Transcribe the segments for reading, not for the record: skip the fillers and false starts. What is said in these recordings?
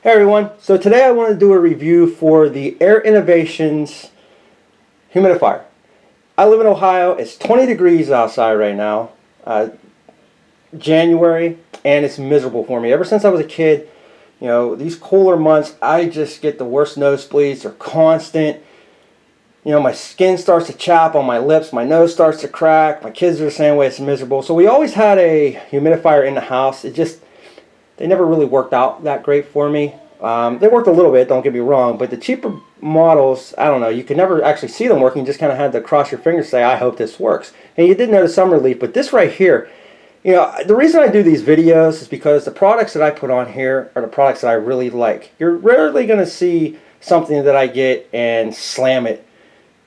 Hey everyone, so today I want to do a review for the Air Innovations humidifier. I live in Ohio, it's 20 degrees outside right now, January, and it's miserable for me. Ever since I was a kid, you know, these cooler months, I just get the worst nosebleeds. They're constant. You know, my skin starts to chap on my lips, my nose starts to crack, my kids are the same way, it's miserable. So we always had a humidifier in the house. They never really worked out that great for me. They worked a little bit, don't get me wrong, but the cheaper models, I don't know, you could never actually see them working. You just kind of had to cross your fingers and say, I hope this works. And you did notice some relief, but this right here, you know, the reason I do these videos is because the products that I put on here are the products that I really like. You're rarely going to see something that I get and slam it,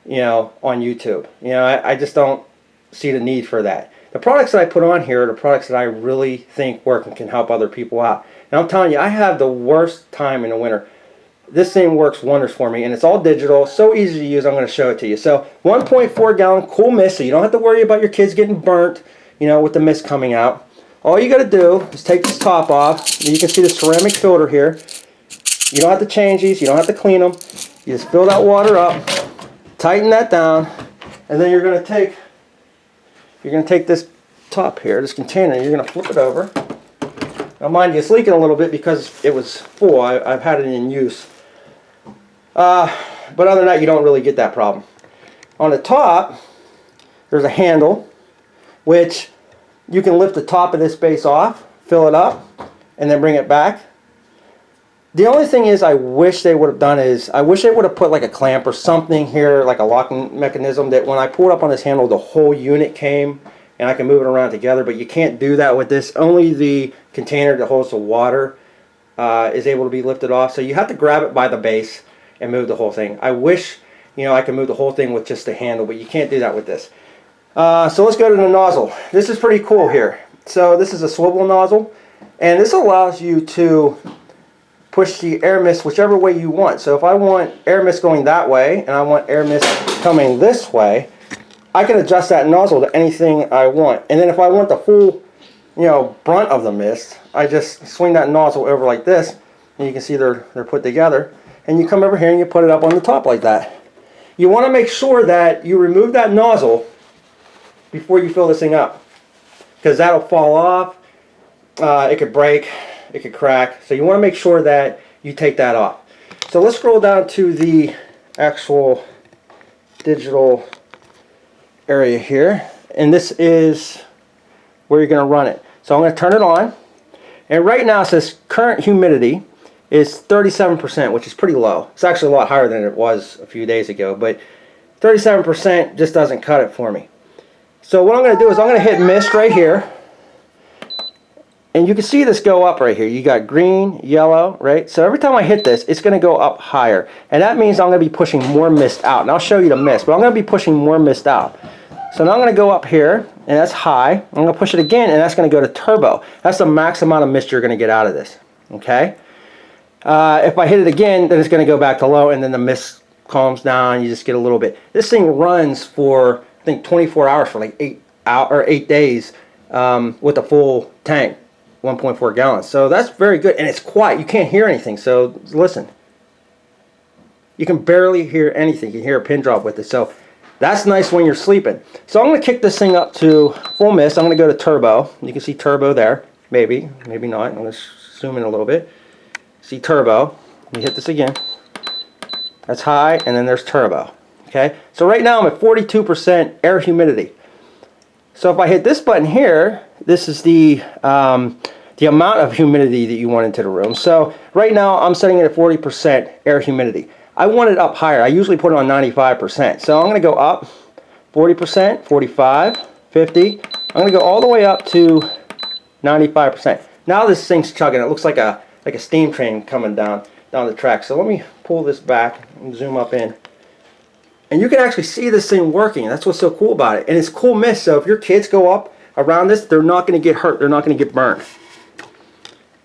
you know, on YouTube. You know, I just don't see the need for that. The products that I put on here are the products that I really think work and can help other people out. And I'm telling you, I have the worst time in the winter. This thing works wonders for me, and it's all digital, so easy to use. I'm going to show it to you. So 1.4 gallon cool mist, so you don't have to worry about your kids getting burnt, you know, with the mist coming out. All you got to do is take this top off. You can see the ceramic filter here. You don't have to change these. You don't have to clean them. You just fill that water up, tighten that down, and then you're going to take this top here, this container, you're going to flip it over. Now mind you, it's leaking a little bit because it was full. I've had it in use. But other than that, you don't really get that problem. On the top, there's a handle, which you can lift the top of this base off, fill it up, and then bring it back. The only thing is I wish they would have done is, I wish they would have put like a clamp or something here, like a locking mechanism that when I pulled up on this handle, the whole unit came and I can move it around together, but you can't do that with this. Only the container that holds the water is able to be lifted off, so you have to grab it by the base and move the whole thing. I wish, you know, I could move the whole thing with just the handle, but you can't do that with this. So let's go to the nozzle. This is pretty cool here. So this is a swivel nozzle, and this allows you to push the air mist whichever way you want. So if I want air mist going that way and I want air mist coming this way, I can adjust that nozzle to anything I want. And then if I want the full, you know, brunt of the mist, I just swing that nozzle over like this, and you can see they're put together. And you come over here and you put it up on the top like that. You want to make sure that you remove that nozzle before you fill this thing up, because that'll fall off. It could break. It could crack, so you want to make sure that you take that off. So let's scroll down to the actual digital area here, and this is where you're going to run it. So I'm going to turn it on, and right now it says current humidity is 37%, which is pretty low. It's actually a lot higher than it was a few days ago, but 37% just doesn't cut it for me. So what I'm going to do is I'm going to hit mist right here. And you can see this go up right here. You got green, yellow, right? So every time I hit this, it's going to go up higher. And that means I'm going to be pushing more mist out. And I'll show you the mist, but I'm going to be pushing more mist out. So now I'm going to go up here, and that's high. I'm going to push it again, and that's going to go to turbo. That's the max amount of mist you're going to get out of this, okay? If I hit it again, then it's going to go back to low, and then the mist calms down. You just get a little bit. This thing runs for, I think, 24 hours for like 8 days with a full tank. 1.4 gallons. So that's very good, and it's quiet. You can't hear anything. So listen, you can barely hear anything. You can hear a pin drop with it. So that's nice when you're sleeping. So I'm going to kick this thing up to full mist. I'm going to go to turbo. You can see turbo there. Maybe not. I'm going to zoom in a little bit. See turbo. Let me hit this again. That's high, and then there's turbo. Okay. So right now I'm at 42% air humidity. So if I hit this button here, this is the amount of humidity that you want into the room. So right now I'm setting it at 40% air humidity. I want it up higher. I usually put it on 95%. So I'm going to go up 40%, 45, 50. I'm going to go all the way up to 95%. Now this thing's chugging. It looks like a steam train coming down the track. So let me pull this back and zoom up in. And you can actually see this thing working. That's what's so cool about it. And it's cool mist, so if your kids go up around this, they're not going to get hurt. They're not going to get burned.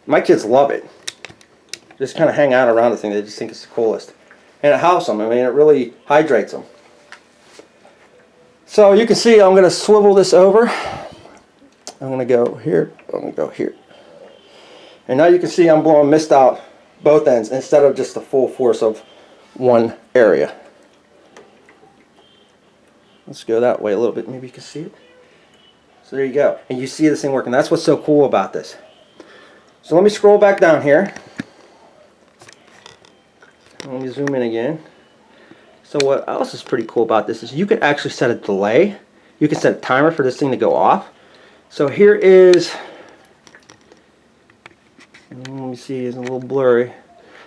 My kids love it. Just kind of hang out around the thing. They just think it's the coolest. And it helps them. I mean, it really hydrates them. So you can see I'm going to swivel this over. I'm going to go here. I'm going to go here. And now you can see I'm blowing mist out both ends instead of just the full force of one area. Let's go that way a little bit, maybe you can see it. So there you go, and you see this thing working. That's what's so cool about this. So let me scroll back down here. Let me zoom in again. So what else is pretty cool about this is you can actually set a delay. You can set a timer for this thing to go off. So here is, let me see, it's a little blurry.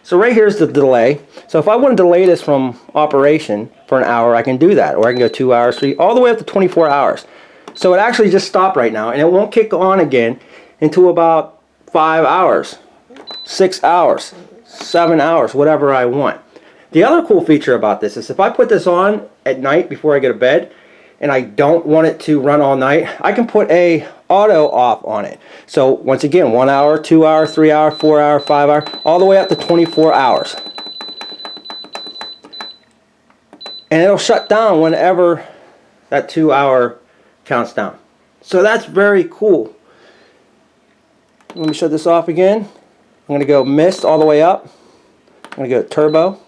So right here is the delay. So if I want to delay this from operation for an hour, I can do that. Or I can go 2 hours, 3, all the way up to 24 hours. So it actually just stopped right now, and it won't kick on again until about 5 hours, 6 hours, 7 hours, whatever I want. The other cool feature about this is if I put this on at night before I go to bed, and I don't want it to run all night, I can put a auto off on it. So once again, 1 hour, 2 hour, 3 hour, 4 hour, 5 hour, all the way up to 24 hours. And it'll shut down whenever that 2 hour counts down. So that's very cool. Let me shut this off again. I'm going to go mist all the way up. I'm going to go turbo.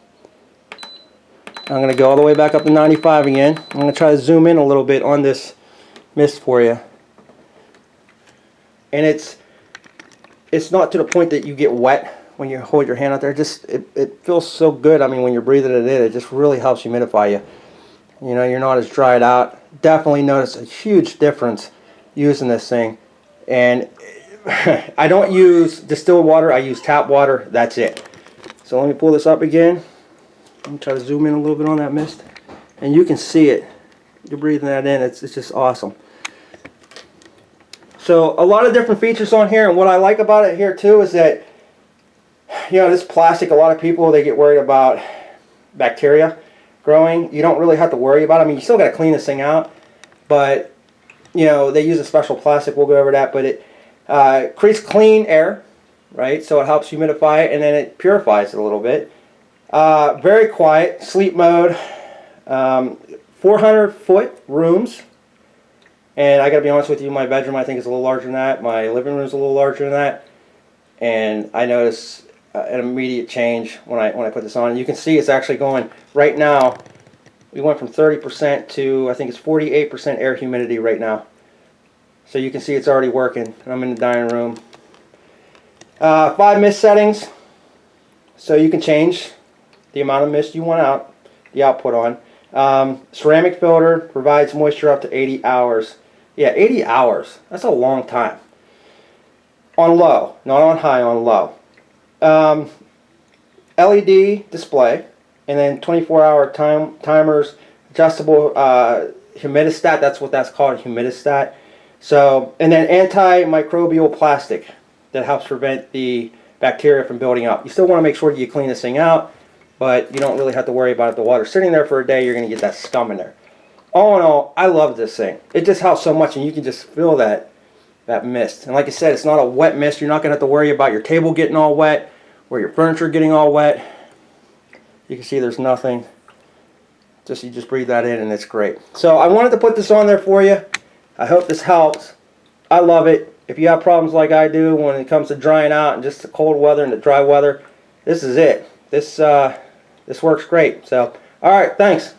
I'm going to go all the way back up to 95 again. I'm going to try to zoom in a little bit on this mist for you. And it's not to the point that you get wet when you hold your hand out there. Just it feels so good. I mean, when you're breathing it in, it just really helps humidify you. You know, you're not as dried out. Definitely notice a huge difference using this thing. And I don't use distilled water. I use tap water. That's it. So let me pull this up again. I'm try to zoom in a little bit on that mist, and you can see it. You're breathing that in. It's just awesome. So a lot of different features on here, and what I like about it here too is that, you know, this plastic, a lot of people, they get worried about bacteria growing. You don't really have to worry about it. I mean, you still got to clean this thing out, but you know, they use a special plastic. We'll go over that, but it creates clean air, right? So it helps humidify it, and then it purifies it a little bit. Very quiet, sleep mode, 400-foot rooms, and I gotta be honest with you, my bedroom I think is a little larger than that, my living room is a little larger than that, and I notice an immediate change when I put this on. You can see it's actually going, right now, we went from 30% to, I think it's 48% air humidity right now. So you can see it's already working. I'm in the dining room. 5 mist settings, so you can change the amount of mist you want out, the output on. Ceramic filter provides moisture up to 80 hours. Yeah, 80 hours. That's a long time. On low, not on high, on low. LED display, and then 24-hour timers, adjustable humidistat. That's what that's called, humidistat. So, and then antimicrobial plastic that helps prevent the bacteria from building up. You still want to make sure you clean this thing out, but you don't really have to worry about it. The water sitting there for a day, you're going to get that scum in there. All in all, I love this thing. It just helps so much, and you can just feel that mist. And like I said, it's not a wet mist. You're not going to have to worry about your table getting all wet or your furniture getting all wet. You can see there's nothing. You just breathe that in, and it's great. So I wanted to put this on there for you. I hope this helps. I love it. If you have problems like I do when it comes to drying out and just the cold weather and the dry weather, this is it. This works great. So, all right, thanks.